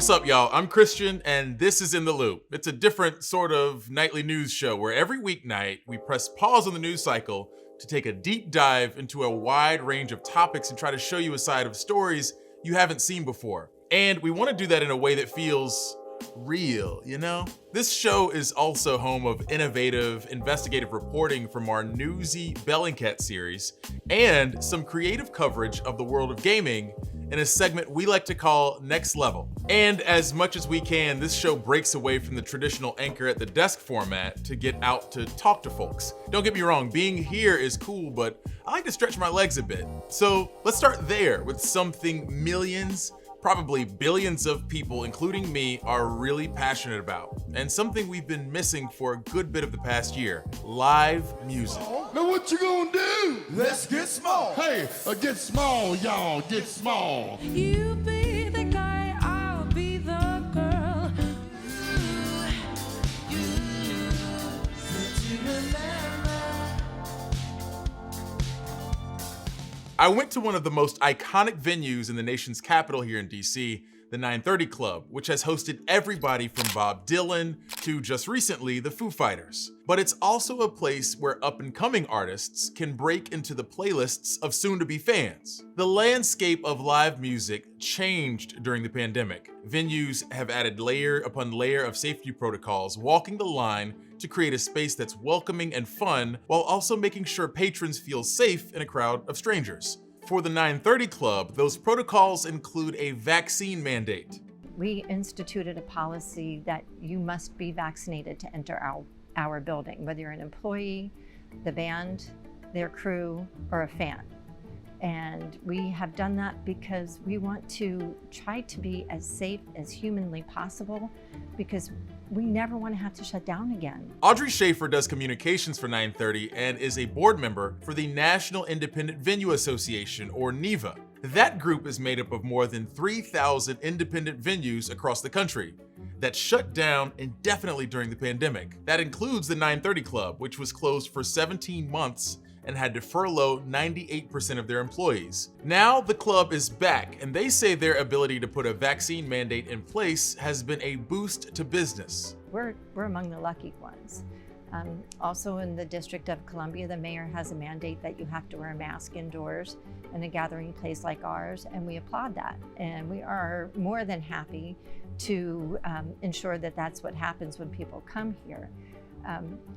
What's up, y'all? I'm Christian, and this is In the Loop. It's a different sort of nightly news show where every weeknight we press pause on the news cycle to take a deep dive into a wide range of topics and try to show you a side of stories you haven't seen before. And we want to do that in a way that feels real, you know? This show is also home of innovative, investigative reporting from our Newsy Bellingcat series and some creative coverage of the world of gaming in a segment we like to call Next Level. And as much as we can, this show breaks away from the traditional anchor at the desk format to get out to talk to folks. Don't get me wrong, being here is cool, but I like to stretch my legs a bit. So let's start there with something millions, probably billions of people, including me, are really passionate about, and something we've been missing for a good bit of the past year: live music. Now what you gonna do? Let's get small. Hey, get small, y'all, get small. You be the guy, I'll be the girl. I went to one of the most iconic venues in the nation's capital here in DC, the 930 Club, which has hosted everybody from Bob Dylan to, just recently, the Foo Fighters. But it's also a place where up-and-coming artists can break into the playlists of soon-to-be fans. The landscape of live music changed during the pandemic. Venues have added layer upon layer of safety protocols, walking the line to create a space that's welcoming and fun, while also making sure patrons feel safe in a crowd of strangers. For the 930 Club, those protocols include a vaccine mandate. We instituted a policy that you must be vaccinated to enter our building, whether you're an employee, the band, their crew, or a fan. And we have done that because we want to try to be as safe as humanly possible, because we never want to have to shut down again. Audrey Schaefer does communications for 930 and is a board member for the National Independent Venue Association, or NIVA. That group is made up of more than 3,000 independent venues across the country that shut down indefinitely during the pandemic. That includes the 930 Club, which was closed for 17 months and had to furlough 98% of their employees. Now the club is back, and they say their ability to put a vaccine mandate in place has been a boost to business. We're among the lucky ones. Also in the District of Columbia, the mayor has a mandate that you have to wear a mask indoors in a gathering place like ours, and we applaud that. And we are more than happy to ensure that that's what happens when people come here.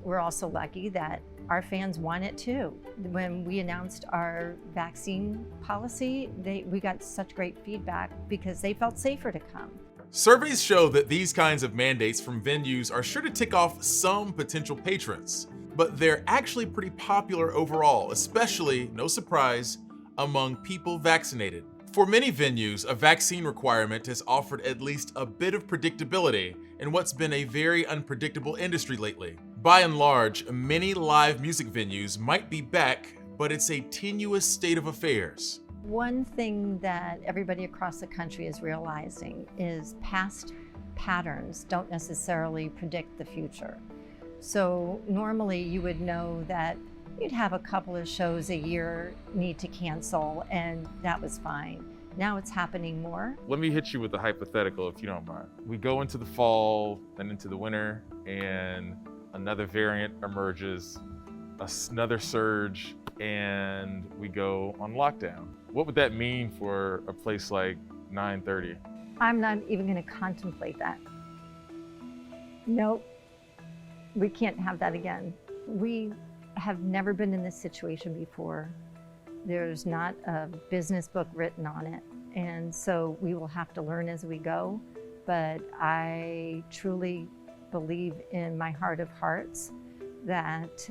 We're also lucky that our fans want it too. When we announced our vaccine policy, we got such great feedback because they felt safer to come. Surveys show that these kinds of mandates from venues are sure to tick off some potential patrons, but they're actually pretty popular overall, especially, no surprise, among people vaccinated. For many venues, a vaccine requirement has offered at least a bit of predictability in what's been a very unpredictable industry lately. By and large, many live music venues might be back, but it's a tenuous state of affairs. One thing that everybody across the country is realizing is past patterns don't necessarily predict the future. So normally you would know that you'd have a couple of shows a year need to cancel, and that was fine. Now it's happening more. Let me hit you with a hypothetical, if you don't mind. We go into the fall and into the winter, and another variant emerges, another surge, and we go on lockdown. What would that mean for a place like 930? I'm not even going to contemplate that. Nope, we can't have that again. We have never been in this situation before. There's not a business book written on it, and so we will have to learn as we go. But I truly believe in my heart of hearts that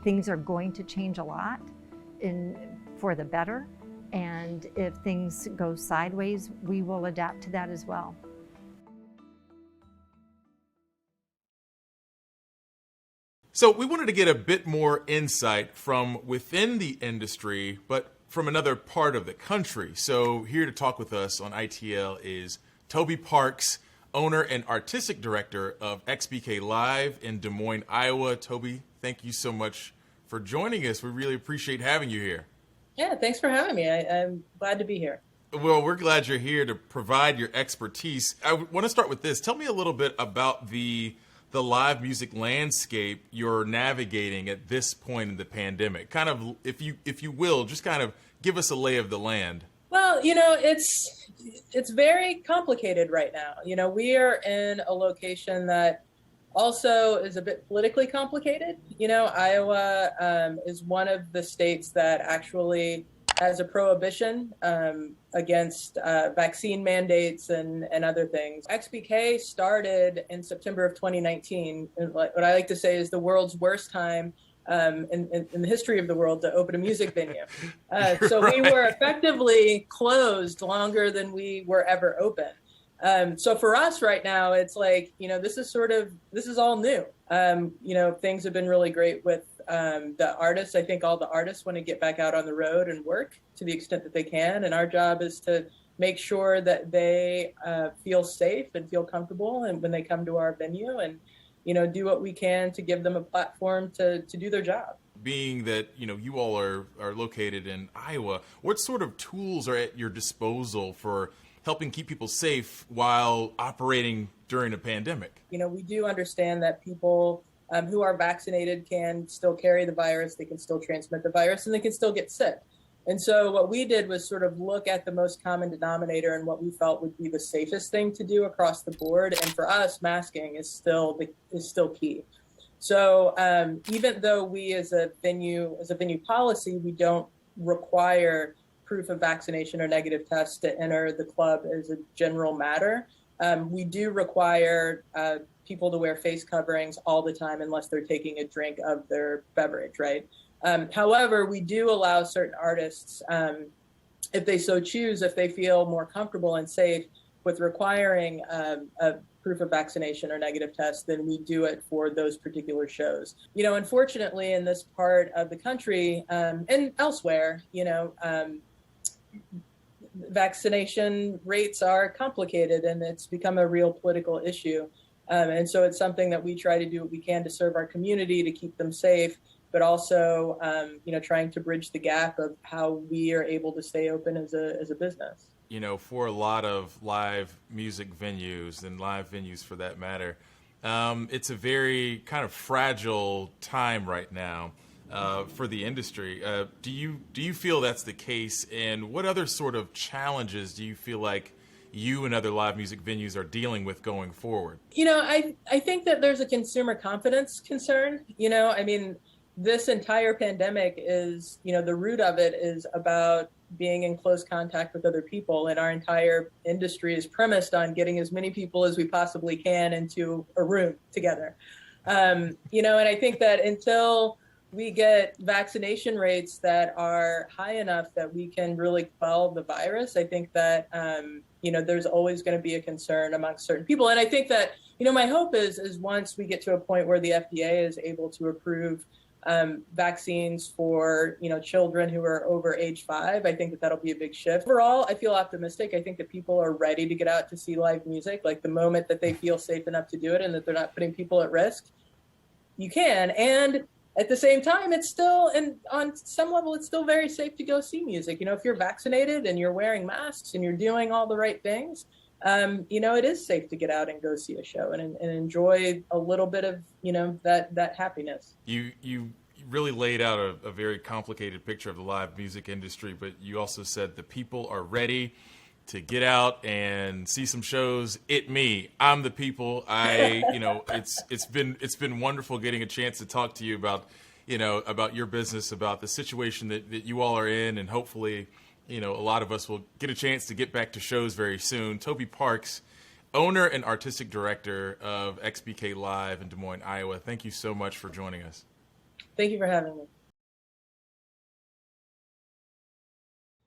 things are going to change a lot for the better. And if things go sideways, we will adapt to that as well. So we wanted to get a bit more insight from within the industry, but from another part of the country. So here to talk with us on ITL is Toby Parks, owner and artistic director of XBK Live in Des Moines, Iowa. Toby, thank you so much for joining us. We really appreciate having you here. Yeah, thanks for having me. I'm glad to be here. Well, we're glad you're here to provide your expertise. I want to start with this. Tell me a little bit about the live music landscape you're navigating at this point in the pandemic. Kind of, if you will, just kind of give us a lay of the land. Well, it's very complicated right now. We are in a location that also is a bit politically complicated. Iowa is one of the states that actually has a prohibition against vaccine mandates and other things. XBK started in September of 2019. And what I like to say is the world's worst time in the history of the world to open a music venue. So we were effectively closed longer than we were ever open. So for us right now, it's like, this is all new. Things have been really great with the artists. I think all the artists want to get back out on the road and work to the extent that they can. And our job is to make sure that they feel safe and feel comfortable and when they come to our venue and, do what we can to give them a platform to do their job. Being that, you all are located in Iowa, what sort of tools are at your disposal for helping keep people safe while operating during a pandemic? We do understand that people who are vaccinated can still carry the virus, they can still transmit the virus, and they can still get sick. And so what we did was sort of look at the most common denominator and what we felt would be the safest thing to do across the board. And for us, masking is still key. So even though we as a venue policy, we don't require proof of vaccination or negative test to enter the club as a general matter, we do require people to wear face coverings all the time unless they're taking a drink of their beverage, right? However, we do allow certain artists, if they so choose, if they feel more comfortable and safe with requiring a proof of vaccination or negative test, then we do it for those particular shows. Unfortunately, in this part of the country and elsewhere, vaccination rates are complicated and it's become a real political issue. And so it's something that we try to do what we can to serve our community, to keep them safe, but also, trying to bridge the gap of how we are able to stay open as a business. For a lot of live music venues and live venues for that matter, it's a very kind of fragile time right now for the industry. Do you feel that's the case? And what other sort of challenges do you feel like you and other live music venues are dealing with going forward? I think that there's a consumer confidence concern. This entire pandemic is, the root of it is about being in close contact with other people. And our entire industry is premised on getting as many people as we possibly can into a room together. And I think that until we get vaccination rates that are high enough that we can really quell the virus, I think that, there's always going to be a concern amongst certain people. And I think that, my hope is once we get to a point where the FDA is able to approve vaccines for, children who are over age 5, I think that that'll be a big shift. Overall, I feel optimistic. I think that people are ready to get out to see live music. Like the moment that they feel safe enough to do it and that they're not putting people at risk, you can. And at the same time, it's still, and on some level, it's still very safe to go see music. If you're vaccinated and you're wearing masks and you're doing all the right things, it is safe to get out and go see a show and enjoy a little bit of, that happiness. You really laid out a very complicated picture of the live music industry, but you also said the people are ready to get out and see some shows. I'm the people. It's been wonderful getting a chance to talk to you about your business, about the situation that you all are in, and hopefully, a lot of us will get a chance to get back to shows very soon. Toby Parks, owner and artistic director of XBK Live in Des Moines, Iowa. Thank you so much for joining us. Thank you for having me.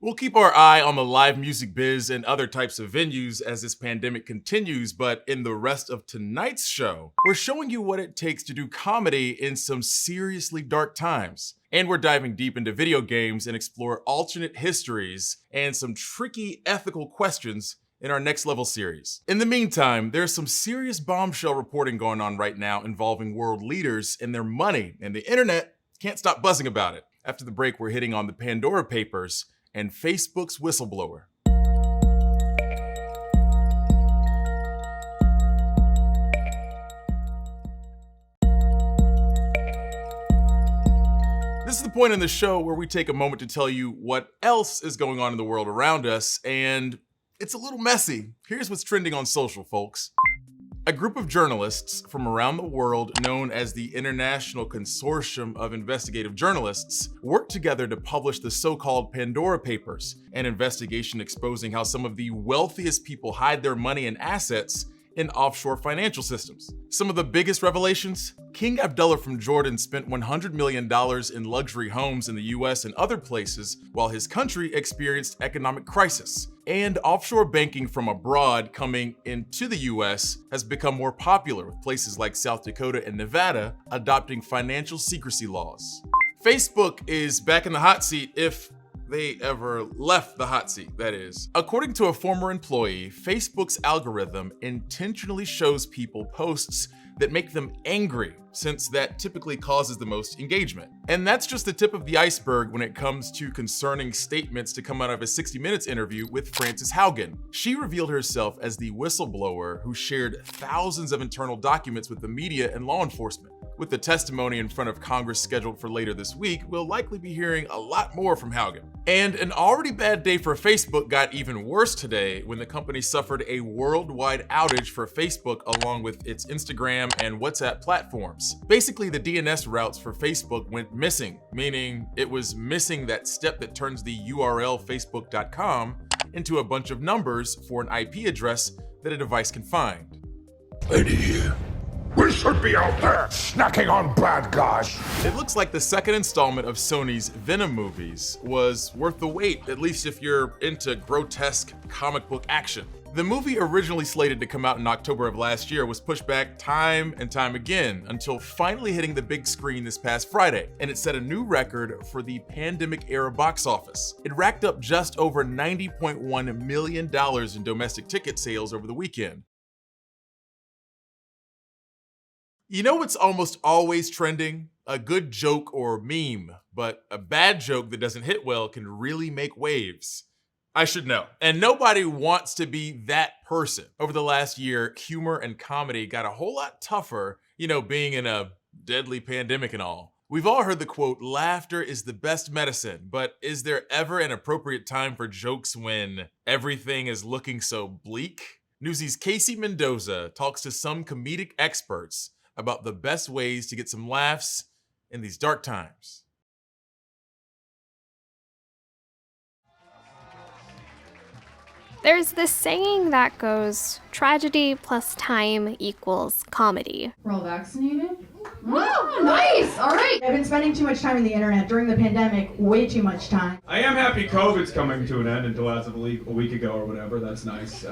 We'll keep our eye on the live music biz and other types of venues as this pandemic continues, but in the rest of tonight's show, we're showing you what it takes to do comedy in some seriously dark times. And we're diving deep into video games and explore alternate histories and some tricky ethical questions in our Next Level series. In the meantime, there's some serious bombshell reporting going on right now involving world leaders and their money, and the internet can't stop buzzing about it. After the break, we're hitting on the Pandora Papers and Facebook's whistleblower. This is the point in the show where we take a moment to tell you what else is going on in the world around us, and it's a little messy. Here's what's trending on social, folks. A group of journalists from around the world, known as the International Consortium of Investigative Journalists, worked together to publish the so-called Pandora Papers, an investigation exposing how some of the wealthiest people hide their money and assets in offshore financial systems. Some of the biggest revelations? King Abdullah from Jordan spent $100 million in luxury homes in the US and other places while his country experienced economic crisis. And offshore banking from abroad coming into the US has become more popular, with places like South Dakota and Nevada adopting financial secrecy laws. Facebook is back in the hot seat, if they ever left the hot seat, that is. According to a former employee, Facebook's algorithm intentionally shows people posts that make them angry, since that typically causes the most engagement. And that's just the tip of the iceberg when it comes to concerning statements to come out of a 60 Minutes interview with Frances Haugen. She revealed herself as the whistleblower who shared thousands of internal documents with the media and law enforcement. With the testimony in front of Congress scheduled for later this week, we'll likely be hearing a lot more from Haugen. And an already bad day for Facebook got even worse today when the company suffered a worldwide outage for Facebook along with its Instagram and WhatsApp platforms. Basically, the DNS routes for Facebook went missing, meaning it was missing that step that turns the URL facebook.com into a bunch of numbers for an IP address that a device can find. Lady here. We should be out there snacking on bad guys. It looks like the second installment of Sony's Venom movies was worth the wait, at least if you're into grotesque comic book action. The movie, originally slated to come out in October of last year, was pushed back time and time again until finally hitting the big screen this past Friday, and it set a new record for the pandemic-era box office. It racked up just over $90.1 million in domestic ticket sales over the weekend. You know what's almost always trending? A good joke or meme, but a bad joke that doesn't hit well can really make waves. I should know. And nobody wants to be that person. Over the last year, humor and comedy got a whole lot tougher, being in a deadly pandemic and all. We've all heard the quote, "Laughter is the best medicine," but is there ever an appropriate time for jokes when everything is looking so bleak? Newsy's Casey Mendoza talks to some comedic experts about the best ways to get some laughs in these dark times. There's this saying that goes, tragedy plus time equals comedy. We're all vaccinated? Oh, nice! All right. I've been spending too much time on the internet during the pandemic, way too much time. I am happy COVID's coming to an end until as of a week ago or whatever. That's nice.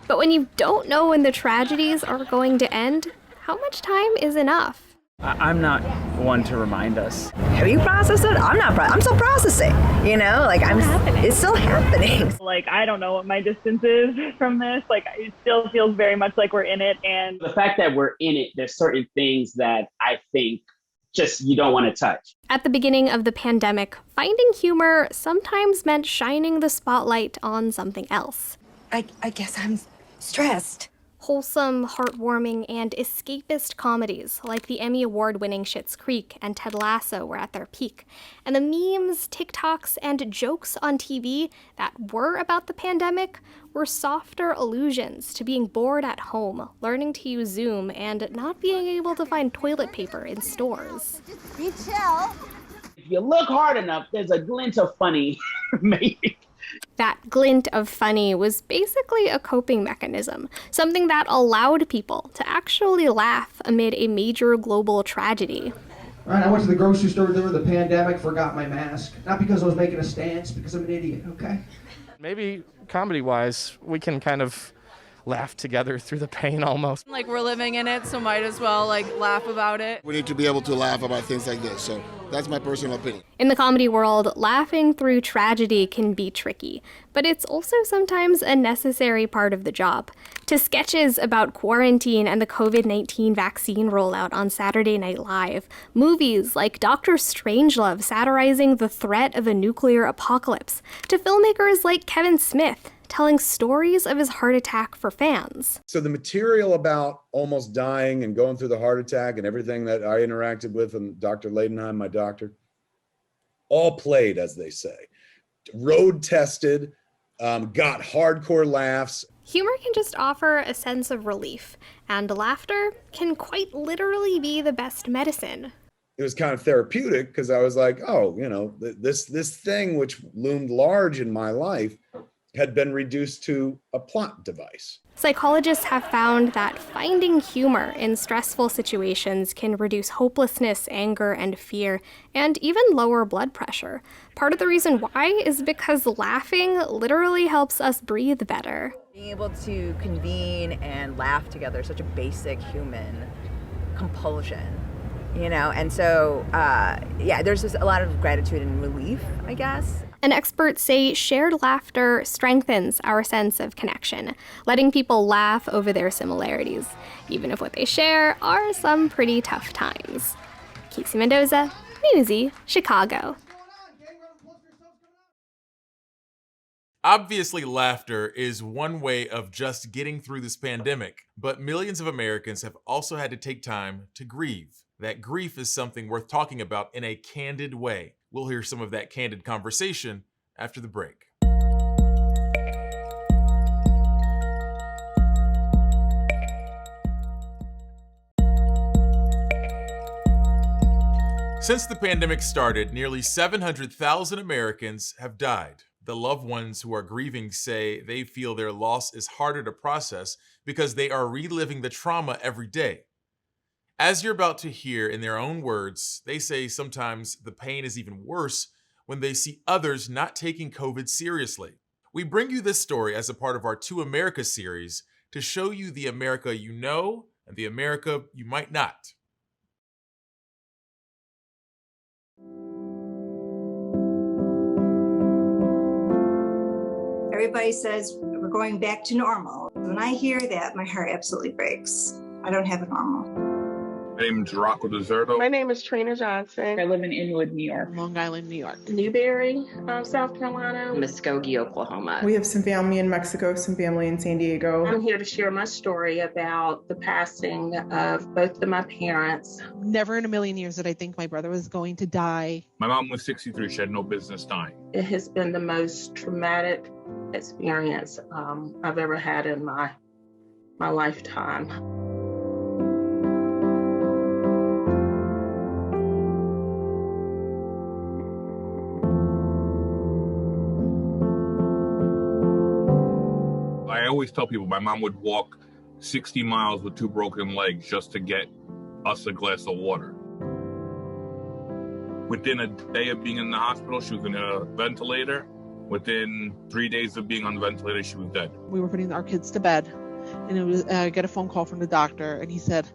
But when you don't know when the tragedies are going to end, how much time is enough? I'm not one to remind us. Have you processed it? I'm still processing. It's still happening. I don't know what my distance is from this. It still feels very much like we're in it. And the fact that we're in it, there's certain things that I think just you don't want to touch. At the beginning of the pandemic, finding humor sometimes meant shining the spotlight on something else. I guess I'm stressed. Wholesome, heartwarming, and escapist comedies like the Emmy Award-winning Schitt's Creek and Ted Lasso were at their peak. And the memes, TikToks, and jokes on TV that were about the pandemic were softer allusions to being bored at home, learning to use Zoom, and not being able to find toilet paper in stores. Just be chill. If you look hard enough, there's a glint of funny, maybe. That glint of funny was basically a coping mechanism, something that allowed people to actually laugh amid a major global tragedy. All right, I went to the grocery store during the pandemic, forgot my mask. Not because I was making a stance, because I'm an idiot, okay? Maybe comedy-wise, we can kind of laugh together through the pain almost. We're living in it, so might as well laugh about it. We need to be able to laugh about things like this, so that's my personal opinion. In the comedy world, laughing through tragedy can be tricky, but it's also sometimes a necessary part of the job. To sketches about quarantine and the COVID-19 vaccine rollout on Saturday Night Live, movies like Dr. Strangelove satirizing the threat of a nuclear apocalypse, to filmmakers like Kevin Smith telling stories of his heart attack for fans. So the material about almost dying and going through the heart attack and everything that I interacted with, and Dr. Leidenheim, my doctor, all played, as they say, road tested, got hardcore laughs. Humor can just offer a sense of relief, and laughter can quite literally be the best medicine. It was kind of therapeutic because I was like, oh, this thing which loomed large in my life had been reduced to a plot device. Psychologists have found that finding humor in stressful situations can reduce hopelessness, anger, and fear, and even lower blood pressure. Part of the reason why is because laughing literally helps us breathe better. Being able to convene and laugh together is such a basic human compulsion, and so, there's just a lot of gratitude and relief, I guess. And experts say shared laughter strengthens our sense of connection, letting people laugh over their similarities, even if what they share are some pretty tough times. Casey Mendoza, Newsy, Chicago. Obviously, laughter is one way of just getting through this pandemic, but millions of Americans have also had to take time to grieve. That grief is something worth talking about in a candid way. We'll hear some of that candid conversation after the break. Since the pandemic started, nearly 700,000 Americans have died. The loved ones who are grieving say they feel their loss is harder to process because they are reliving the trauma every day. As you're about to hear in their own words, they say sometimes the pain is even worse when they see others not taking COVID seriously. We bring you this story as a part of our To America series to show you the America you know and the America you might not. Everybody says we're going back to normal. When I hear that, my heart absolutely breaks. I don't have a normal. My name is Rocco Deserto. My name is Trina Johnson. I live in Inwood, New York. Long Island, New York. Newberry, South Carolina. Muskogee, Oklahoma. We have some family in Mexico, some family in San Diego. I'm here to share my story about the passing of both of my parents. Never in a million years did I think my brother was going to die. My mom was 63. She had no business dying. It has been the most traumatic experience I've ever had in my lifetime. I always tell people my mom would walk 60 miles with 2 broken legs just to get us a glass of water. Within a day of being in the hospital, she was in a ventilator. Within 3 days of being on the ventilator, she was dead. We were putting our kids to bed, and it was I got a phone call from the doctor, and he said,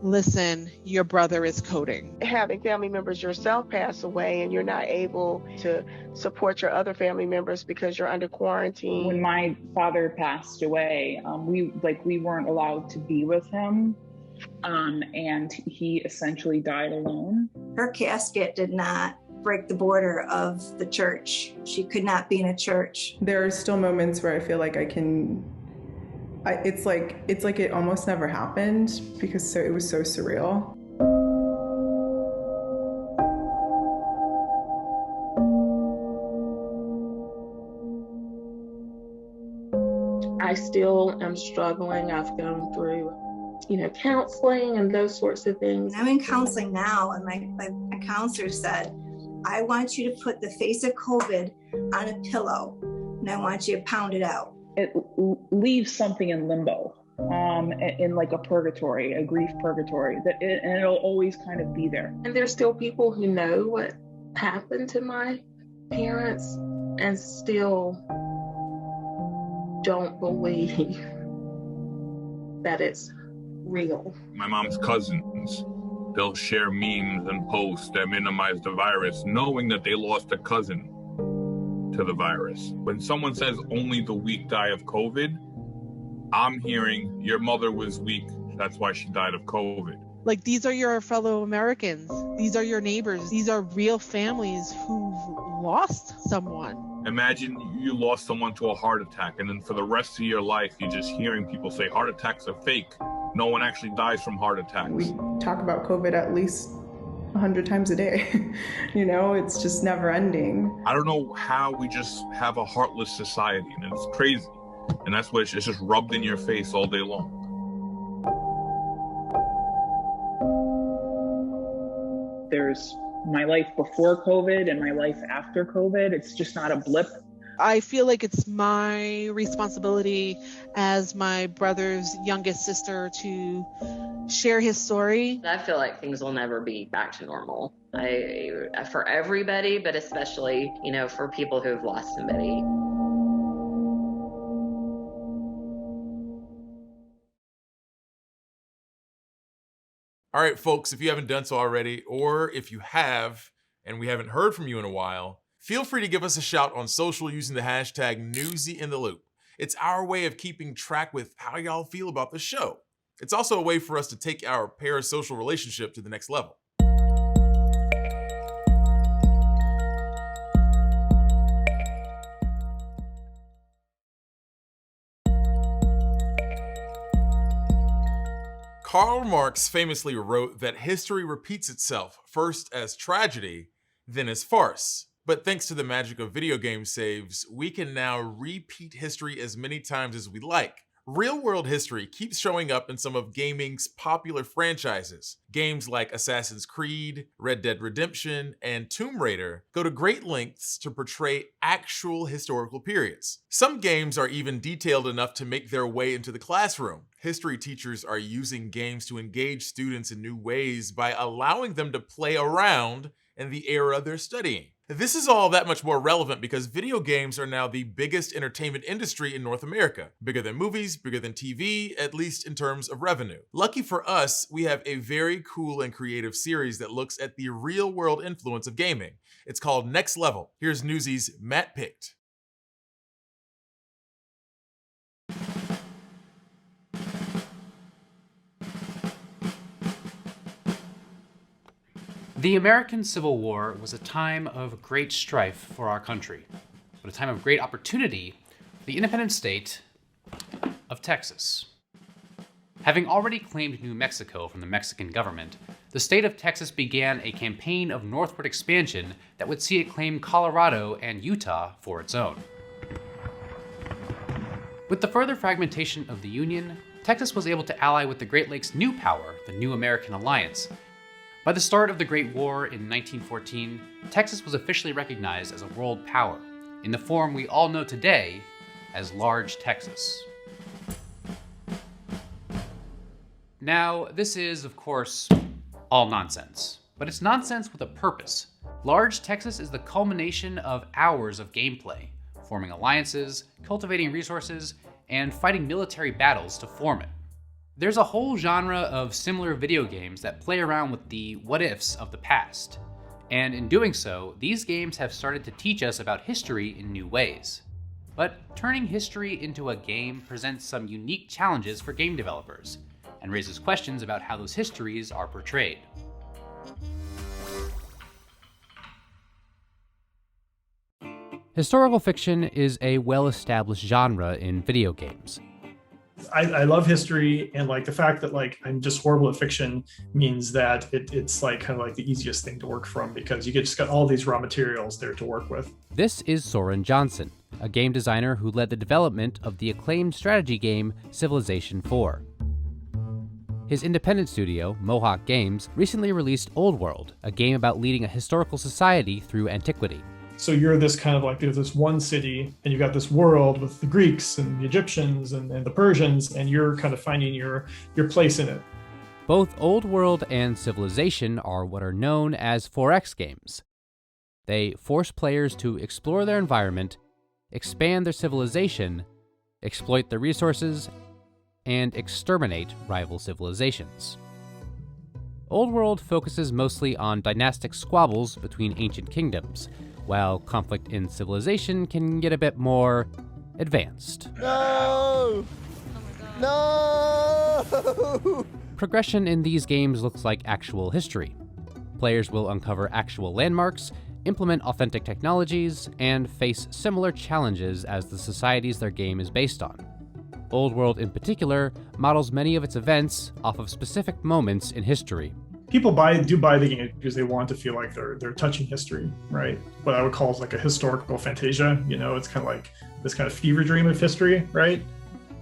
listen, your brother is coding. Having family members yourself pass away and you're not able to support your other family members because you're under quarantine. When my father passed away, we weren't allowed to be with him, and he essentially died alone. Her casket did not break the border of the church. She could not be in a church. There are still moments where I feel like it's like it almost never happened because it was so surreal. I still am struggling. I've gone through, counseling and those sorts of things. I'm in counseling now, and my counselor said, I want you to put the face of COVID on a pillow, and I want you to pound it out. It leaves something in limbo, in like a purgatory, a grief purgatory, and it'll always kind of be there. And there's still people who know what happened to my parents and still don't believe that it's real. My mom's cousins, they'll share memes and posts that minimize the virus, knowing that they lost a cousin to the virus. When someone says only the weak die of COVID, I'm hearing your mother was weak, that's why she died of COVID. Like, these are your fellow Americans. These are your neighbors. These are real families who've lost someone. Imagine you lost someone to a heart attack, and then for the rest of your life, you're just hearing people say heart attacks are fake. No one actually dies from heart attacks. We talk about COVID at least 100 times a day. It's just never ending. I don't know how we just have a heartless society, and it's crazy. And that's what it's just rubbed in your face all day long. There's my life before COVID and my life after COVID. It's just not a blip. I feel like it's my responsibility as my brother's youngest sister to share his story. I feel like things will never be back to normal. For everybody, but especially, for people who've lost somebody. All right, folks, if you haven't done so already, or if you have and we haven't heard from you in a while, feel free to give us a shout on social using the hashtag #NewsyInTheLoop. It's our way of keeping track with how y'all feel about the show. It's also a way for us to take our parasocial relationship to the next level. Karl Marx famously wrote that history repeats itself, first as tragedy, then as farce. But thanks to the magic of video game saves, we can now repeat history as many times as we like. Real-world history keeps showing up in some of gaming's popular franchises. Games like Assassin's Creed, Red Dead Redemption, and Tomb Raider go to great lengths to portray actual historical periods. Some games are even detailed enough to make their way into the classroom. History teachers are using games to engage students in new ways by allowing them to play around in the era they're studying. This is all that much more relevant because video games are now the biggest entertainment industry in North America. Bigger than movies, bigger than TV, at least in terms of revenue. Lucky for us, we have a very cool and creative series that looks at the real-world influence of gaming. It's called Next Level. Here's Newsy's Matt Picked. The American Civil War was a time of great strife for our country, but a time of great opportunity for the independent state of Texas. Having already claimed New Mexico from the Mexican government, the state of Texas began a campaign of northward expansion that would see it claim Colorado and Utah for its own. With the further fragmentation of the Union, Texas was able to ally with the Great Lakes' new power, the New American Alliance. By the start of the Great War in 1914, Texas was officially recognized as a world power, in the form we all know today as Large Texas. Now, this is, of course, all nonsense, but it's nonsense with a purpose. Large Texas is the culmination of hours of gameplay, forming alliances, cultivating resources, and fighting military battles to form it. There's a whole genre of similar video games that play around with the what-ifs of the past. And in doing so, these games have started to teach us about history in new ways. But turning history into a game presents some unique challenges for game developers, and raises questions about how those histories are portrayed. Historical fiction is a well-established genre in video games. I love history, and like the fact that like I'm just horrible at fiction means that it's like kind of like the easiest thing to work from, because you just got all these raw materials there to work with. This is Soren Johnson, a game designer who led the development of the acclaimed strategy game Civilization IV. His independent studio, Mohawk Games, recently released Old World, a game about leading a historical society through antiquity. So you're this kind of like, there's this one city and you've got this world with the Greeks and the Egyptians and the Persians, and you're kind of finding your place in it. Both Old World and Civilization are what are known as 4X games. They force players to explore their environment, expand their civilization, exploit their resources, and exterminate rival civilizations. Old World focuses mostly on dynastic squabbles between ancient kingdoms, while conflict in Civilization can get a bit more advanced. No! No! Progression in these games looks like actual history. Players will uncover actual landmarks, implement authentic technologies, and face similar challenges as the societies their game is based on. Old World in particular models many of its events off of specific moments in history. People do buy the game because they want to feel like they're touching history, right? What I would call is like a historical fantasia. It's kind of like this kind of fever dream of history, right?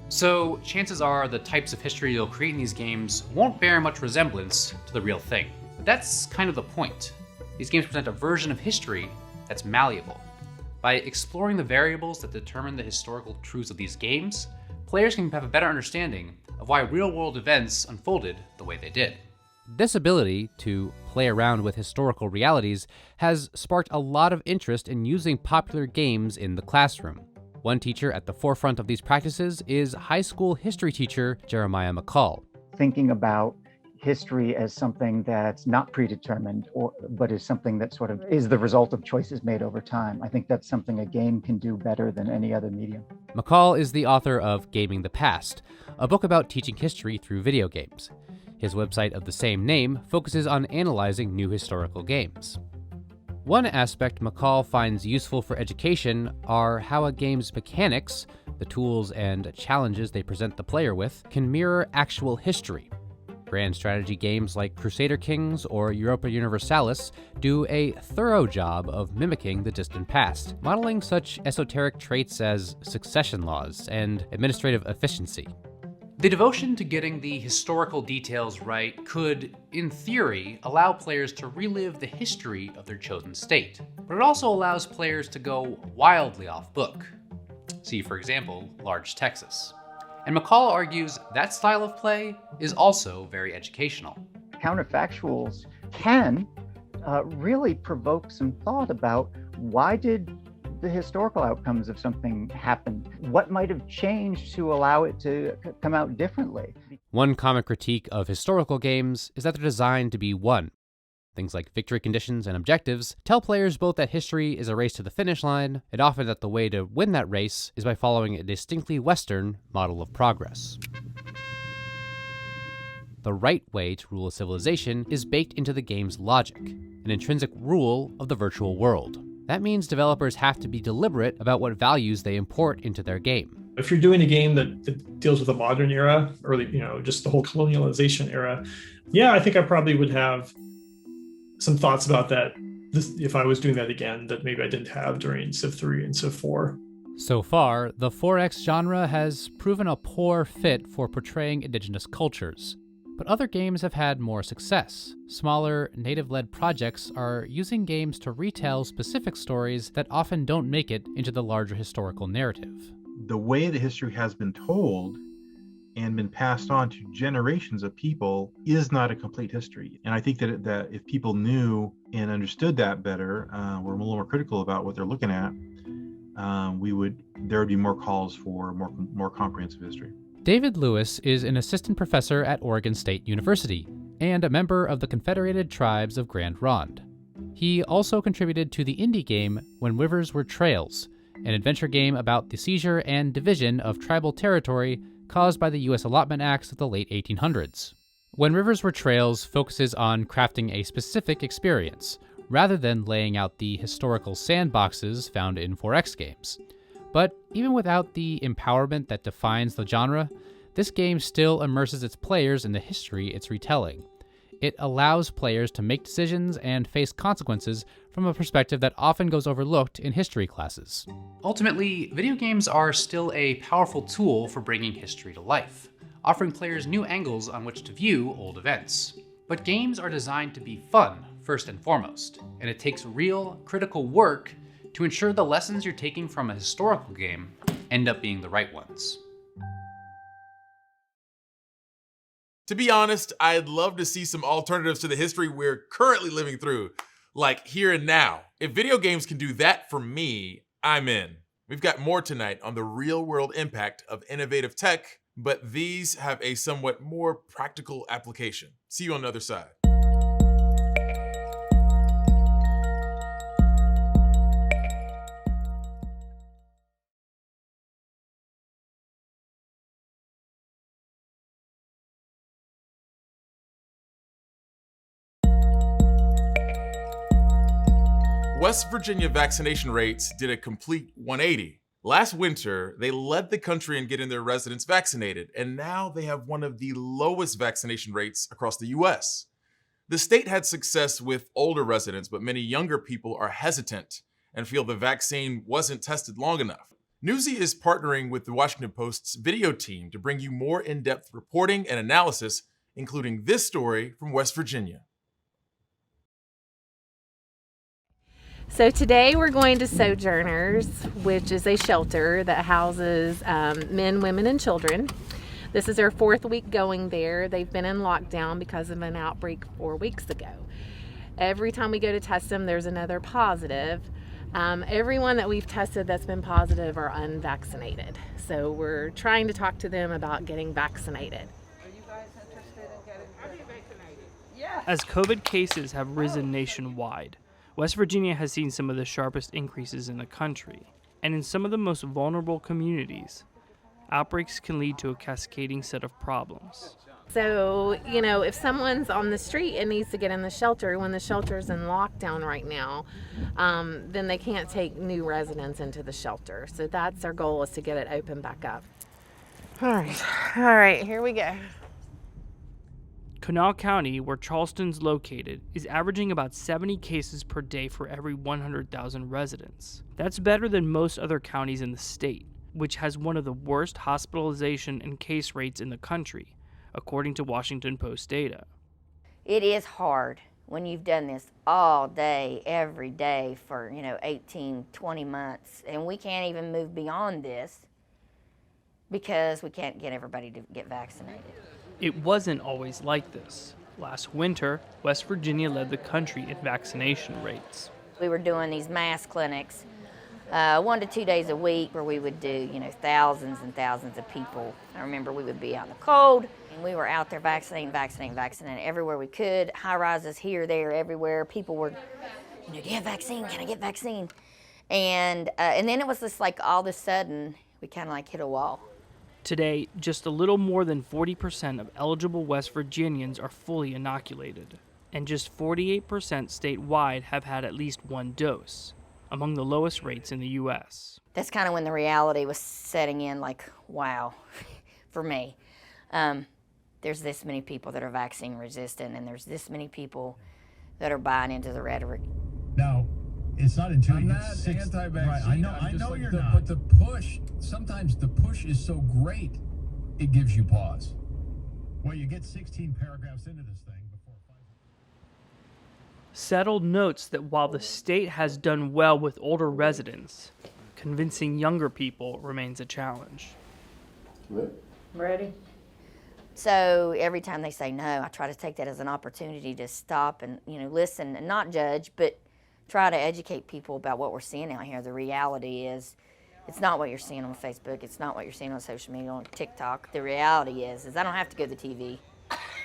So chances are the types of history you'll create in these games won't bear much resemblance to the real thing. But that's kind of the point. These games present a version of history that's malleable. By exploring the variables that determine the historical truths of these games, players can have a better understanding of why real-world events unfolded the way they did. This ability to play around with historical realities has sparked a lot of interest in using popular games in the classroom. One teacher at the forefront of these practices is high school history teacher Jeremiah McCall. Thinking about history as something that's not predetermined, but is something that sort of is the result of choices made over time. I think that's something a game can do better than any other medium. McCall is the author of Gaming the Past, a book about teaching history through video games. His website of the same name focuses on analyzing new historical games. One aspect McCall finds useful for education are how a game's mechanics, the tools and challenges they present the player with, can mirror actual history. Grand strategy games like Crusader Kings or Europa Universalis do a thorough job of mimicking the distant past, modeling such esoteric traits as succession laws and administrative efficiency. The devotion to getting the historical details right could, in theory, allow players to relive the history of their chosen state, but it also allows players to go wildly off book. See, for example, Large Texas. And McCall argues that style of play is also very educational. Counterfactuals can really provoke some thought about why did the historical outcomes of something happen? What might have changed to allow it to come out differently? One common critique of historical games is that they're designed to be won. Things like victory conditions and objectives tell players both that history is a race to the finish line, and often that the way to win that race is by following a distinctly Western model of progress. The right way to rule a civilization is baked into the game's logic, an intrinsic rule of the virtual world. That means developers have to be deliberate about what values they import into their game. If you're doing a game that deals with the modern era, or just the whole colonialization era, I think I probably would have some thoughts about that if I was doing that again that maybe I didn't have during Civ 3 and Civ 4. So far, the 4X genre has proven a poor fit for portraying indigenous cultures. But other games have had more success. Smaller, native-led projects are using games to retell specific stories that often don't make it into the larger historical narrative. The way the history has been told and been passed on to generations of people is not a complete history. And I think that if people knew and understood that better, were a little more critical about what they're looking at, there would be more calls for more comprehensive history. David Lewis is an assistant professor at Oregon State University and a member of the Confederated Tribes of Grand Ronde. He also contributed to the indie game When Rivers Were Trails, an adventure game about the seizure and division of tribal territory caused by the U.S. Allotment Acts of the late 1800s. When Rivers Were Trails focuses on crafting a specific experience, rather than laying out the historical sandboxes found in 4X games. But even without the empowerment that defines the genre, this game still immerses its players in the history it's retelling. It allows players to make decisions and face consequences from a perspective that often goes overlooked in history classes. Ultimately, video games are still a powerful tool for bringing history to life, offering players new angles on which to view old events. But games are designed to be fun, first and foremost, and it takes real, critical work to ensure the lessons you're taking from a historical game end up being the right ones. To be honest, I'd love to see some alternatives to the history we're currently living through, like here and now. If video games can do that for me, I'm in. We've got more tonight on the real-world impact of innovative tech, but these have a somewhat more practical application. See you on the other side. West Virginia vaccination rates did a complete 180. Last winter, they led the country in getting their residents vaccinated, and now they have one of the lowest vaccination rates across the US. The state had success with older residents, but many younger people are hesitant and feel the vaccine wasn't tested long enough. Newsy is partnering with the Washington Post's video team to bring you more in-depth reporting and analysis, including this story from West Virginia. So today we're going to Sojourners, which is a shelter that houses men, women, and children. This is our 4th week going there. They've been in lockdown because of an outbreak 4 weeks ago. Every time we go to test them, there's another positive. Everyone that we've tested that's been positive are unvaccinated. So we're trying to talk to them about getting vaccinated. Are you guys interested in getting vaccinated? Yeah. As COVID cases have risen nationwide, West Virginia has seen some of the sharpest increases in the country. And in some of the most vulnerable communities, outbreaks can lead to a cascading set of problems. So, if someone's on the street and needs to get in the shelter, when the shelter's in lockdown right now, then they can't take new residents into the shelter. So that's our goal, is to get it open back up. All right, here we go. Kanawha County, where Charleston's located, is averaging about 70 cases per day for every 100,000 residents. That's better than most other counties in the state, which has one of the worst hospitalization and case rates in the country, according to Washington Post data. It is hard when you've done this all day, every day for, 18, 20 months, and we can't even move beyond this because we can't get everybody to get vaccinated. It wasn't always like this. Last winter, West Virginia led the country in vaccination rates. We were doing these mass clinics 1 to 2 days a week where we would do, thousands and thousands of people. I remember we would be out in the cold and we were out there vaccinating everywhere we could. High rises here, there, everywhere. People were, do you have vaccine? Can I get vaccine? And then it was just like all of a sudden we kind of hit a wall. Today, just a little more than 40% of eligible West Virginians are fully inoculated, and just 48% statewide have had at least one dose, among the lowest rates in the U.S. That's kind of when the reality was setting in, wow, for me. There's this many people that are vaccine resistant, and there's this many people that are buying into the rhetoric. Now, it's not until I'm you not get 6 anti-vaccine. Right, I know you're not. But the push, sometimes the push is so great, it gives you pause. Well, you get 16 paragraphs into this thing before. Settled notes that while the state has done well with older residents, convincing younger people remains a challenge. Ready? So every time they say no, I try to take that as an opportunity to stop and listen and not judge, but try to educate people about what we're seeing out here. The reality is, it's not what you're seeing on Facebook. It's not what you're seeing on social media, on TikTok. The reality is I don't have to go to the TV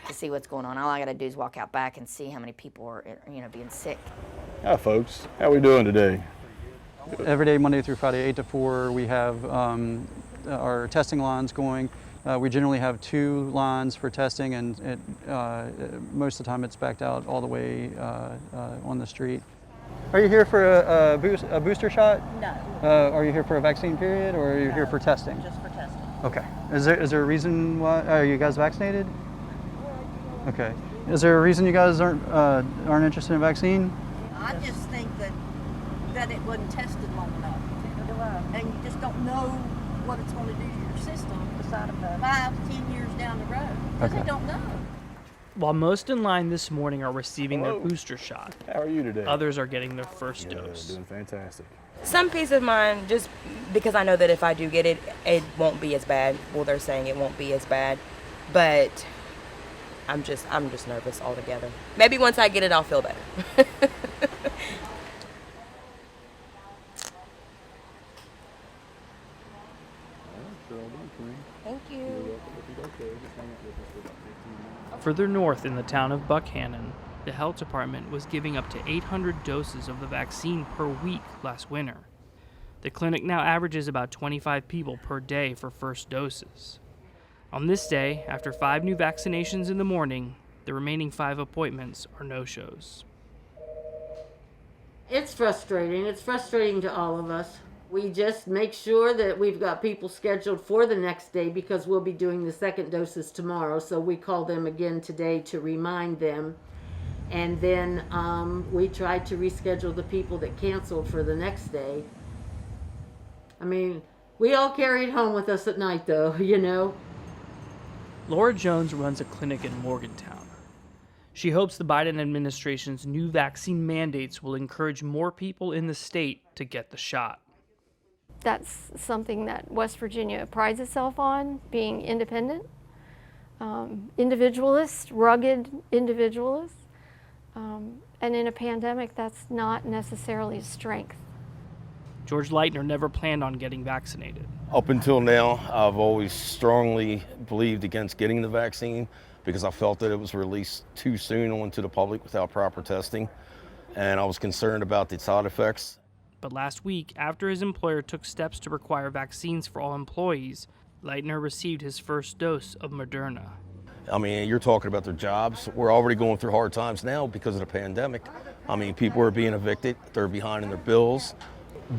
to see what's going on. All I got to do is walk out back and see how many people are, being sick. Hi, folks. How we doing today? Every day, Monday through Friday, 8 to 4, we have our testing lines going. We generally have 2 lines for testing, and most of the time it's backed out all the way on the street. Are you here for a booster shot? No. Are you here for a vaccine period, or are you here for testing? Just for testing. Okay. Is there a reason why? Are you guys vaccinated? Okay. Is there a reason you guys aren't interested in vaccine? I just think that it wasn't tested long enough. And you just don't know what it's going to do to your system 5, 10 years down the road. Because Okay. they don't know. While most in line this morning are receiving Hello. their booster shot, How are you today? others are getting their first dose. Doing fantastic. Some peace of mind, just because I know that if I do get it, it won't be as bad. Well, they're saying it won't be as bad, but I'm just nervous altogether. Maybe once I get it, I'll feel better. Thank you. Further north in the town of Buckhannon, the health department was giving up to 800 doses of the vaccine per week last winter. The clinic now averages about 25 people per day for first doses. On this day, after 5 new vaccinations in the morning, the remaining 5 appointments are no-shows. It's frustrating. It's frustrating to all of us. We just make sure that we've got people scheduled for the next day because we'll be doing the second doses tomorrow. So we call them again today to remind them. And then we tried to reschedule the people that canceled for the next day. I mean, we all carried home with us at night though, you know. Laura Jones runs a clinic in Morgantown. She hopes the Biden administration's new vaccine mandates will encourage more people in the state to get the shot. That's something that West Virginia prides itself on, being independent, individualist, rugged individualist. And in a pandemic, that's not necessarily a strength. George Leitner never planned on getting vaccinated. Up until now, I've always strongly believed against getting the vaccine because I felt that it was released too soon onto the public without proper testing, and I was concerned about the side effects. But last week, after his employer took steps to require vaccines for all employees, Leitner received his first dose of Moderna. I mean, you're talking about their jobs. We're already going through hard times now because of the pandemic. I mean, people are being evicted, they're behind in their bills.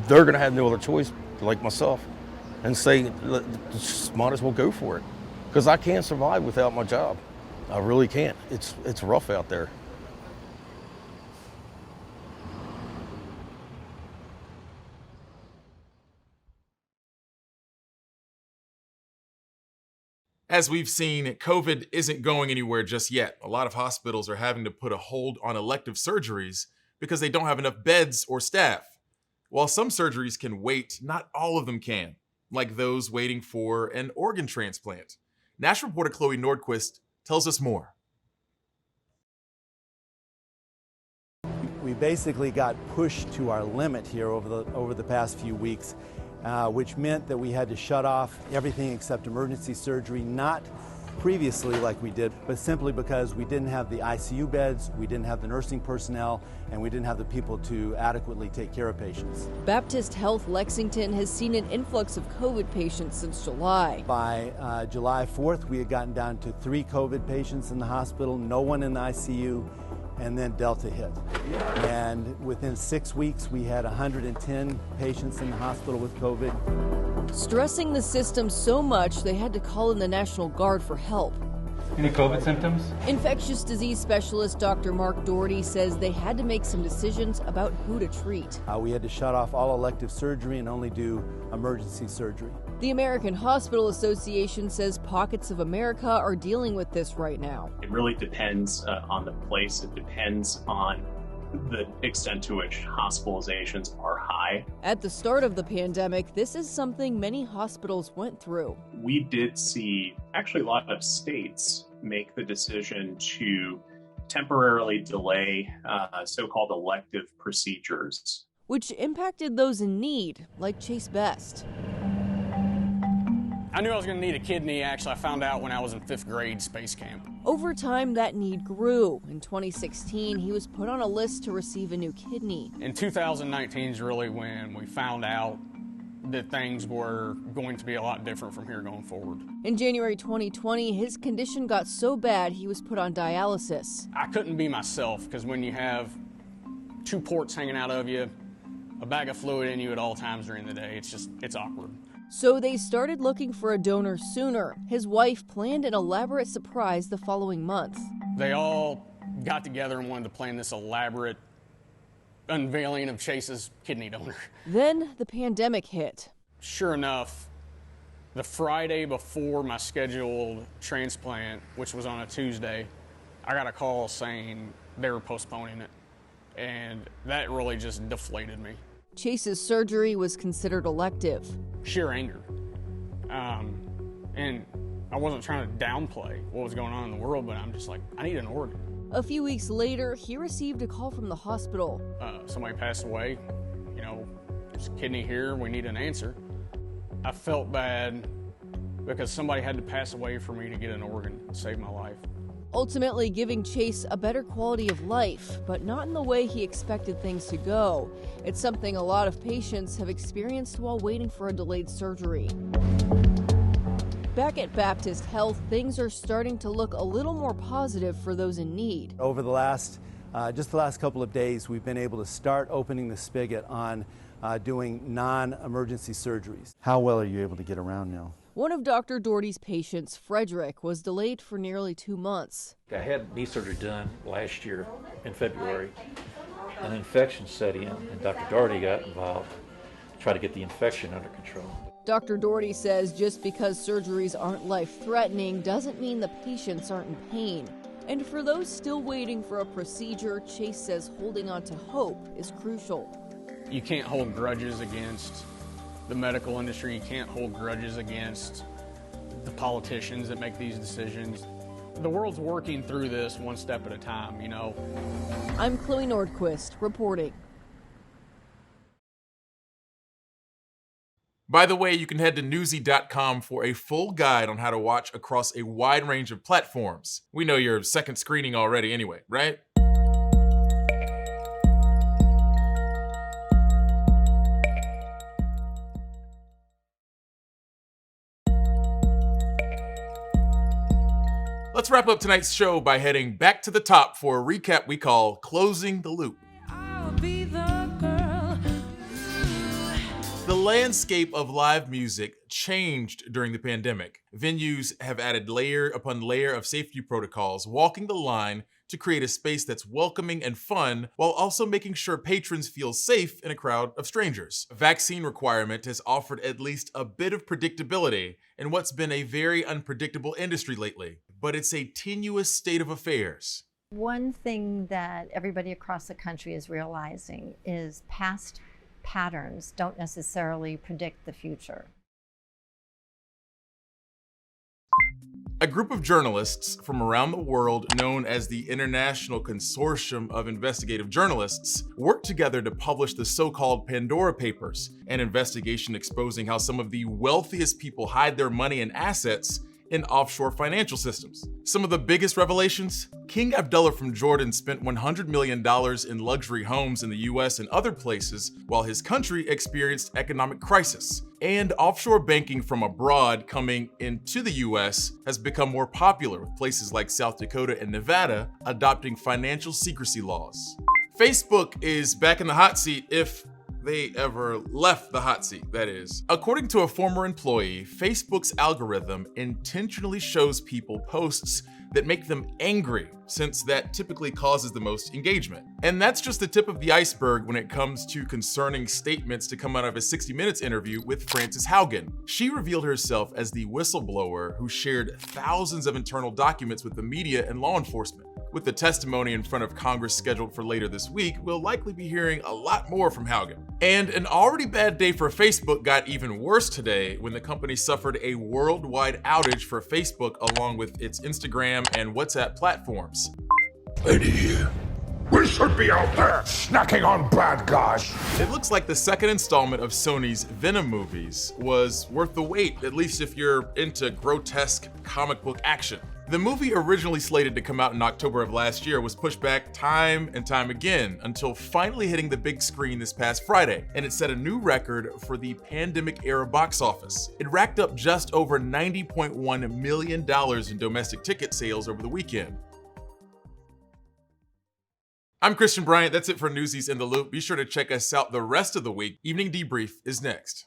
They're gonna have no other choice, like myself, and say, might as well go for it. Because I can't survive without my job. I really can't. It's rough out there. As we've seen, COVID isn't going anywhere just yet. A lot of hospitals are having to put a hold on elective surgeries because they don't have enough beds or staff. While some surgeries can wait, not all of them can, like those waiting for an organ transplant. National reporter Chloe Nordquist tells us more. We basically got pushed to our limit here over the past few weeks, which meant that we had to shut off everything except emergency surgery, not previously like we did, but simply because we didn't have the ICU beds, we didn't have the nursing personnel, and we didn't have the people to adequately take care of patients. Baptist Health Lexington has seen an influx of COVID patients since July. By July 4th, we had gotten down to 3 COVID patients in the hospital, no one in the ICU, and then Delta hit. And within 6 weeks, we had 110 patients in the hospital with COVID. Stressing the system so much, they had to call in the National Guard for help. Any COVID symptoms? Infectious disease specialist Dr. Mark Doherty says they had to make some decisions about who to treat. We had to shut off all elective surgery and only do emergency surgery. The American Hospital Association says pockets of America are dealing with this right now. It really depends on the place. It depends on the extent to which hospitalizations are high. At the start of the pandemic, this is something many hospitals went through. We did see actually a lot of states make the decision to temporarily delay so-called elective procedures, which impacted those in need, like Chase Best. I knew I was going to need a kidney. Actually, I found out when I was in 5th grade space camp. Over time, that need grew. In 2016, he was put on a list to receive a new kidney. In 2019 is really when we found out that things were going to be a lot different from here going forward. In January 2020, his condition got so bad he was put on dialysis. I couldn't be myself because when you have 2 ports hanging out of you, a bag of fluid in you at all times during the day, it's awkward. So they started looking for a donor sooner. His wife planned an elaborate surprise the following month. They all got together and wanted to plan this elaborate unveiling of Chase's kidney donor. Then the pandemic hit. Sure enough, the Friday before my scheduled transplant, which was on a Tuesday, I got a call saying they were postponing it. And that really just deflated me. Chase's surgery was considered elective. Sheer anger. And I wasn't trying to downplay what was going on in the world, but I'm just like, I need an organ. A few weeks later, he received a call from the hospital. Somebody passed away, there's a kidney here, we need an answer. I felt bad because somebody had to pass away for me to get an organ to save my life. Ultimately giving Chase a better quality of life, but not in the way he expected things to go. It's something a lot of patients have experienced while waiting for a delayed surgery. Back at Baptist Health, things are starting to look a little more positive for those in need. Over the last couple of days, we've been able to start opening the spigot on doing non-emergency surgeries. How well are you able to get around now? One of Dr. Doherty's patients, Frederick, was delayed for nearly 2 months. I had knee surgery done last year in February, an infection set in, and Dr. Doherty got involved to try to get the infection under control. Dr. Doherty says just because surgeries aren't life-threatening doesn't mean the patients aren't in pain. And for those still waiting for a procedure, Chase says holding on to hope is crucial. You can't hold grudges against the medical industry. You can't hold grudges against the politicians that make these decisions. The world's working through this one step at a time, you know. I'm Chloe Nordquist reporting. By the way, you can head to Newsy.com for a full guide on how to watch across a wide range of platforms. We know you're second screening already anyway, right? Let's wrap up tonight's show by heading back to the top for a recap we call Closing the Loop. The landscape of live music changed during the pandemic. Venues have added layer upon layer of safety protocols, walking the line to create a space that's welcoming and fun while also making sure patrons feel safe in a crowd of strangers. A vaccine requirement has offered at least a bit of predictability in what's been a very unpredictable industry lately, but it's a tenuous state of affairs. One thing that everybody across the country is realizing is past patterns don't necessarily predict the future. A group of journalists from around the world, known as the International Consortium of Investigative Journalists, worked together to publish the so-called Pandora Papers, an investigation exposing how some of the wealthiest people hide their money and assets in offshore financial systems. Some of the biggest revelations? King Abdullah from Jordan spent $100 million in luxury homes in the US and other places while his country experienced economic crisis. And offshore banking from abroad coming into the US has become more popular, with places like South Dakota and Nevada adopting financial secrecy laws. Facebook is back in the hot seat if they ever left the hot seat, that is. According to a former employee, Facebook's algorithm intentionally shows people posts that make them angry, since that typically causes the most engagement. And that's just the tip of the iceberg when it comes to concerning statements to come out of a 60 Minutes interview with Frances Haugen. She revealed herself as the whistleblower who shared thousands of internal documents with the media and law enforcement. With the testimony in front of Congress scheduled for later this week, we'll likely be hearing a lot more from Haugen. And an already bad day for Facebook got even worse today when the company suffered a worldwide outage for Facebook along with its Instagram and WhatsApp platforms. Lady, we should be out there snacking on bad guys. It looks like the second installment of Sony's Venom movies was worth the wait, at least if you're into grotesque comic book action. The movie, originally slated to come out in October of last year, was pushed back time and time again until finally hitting the big screen this past Friday, and it set a new record for the pandemic-era box office. It racked up just over $90.1 million in domestic ticket sales over the weekend. I'm Christian Bryant. That's it for Newsies in the Loop. Be sure to check us out the rest of the week. Evening Debrief is next.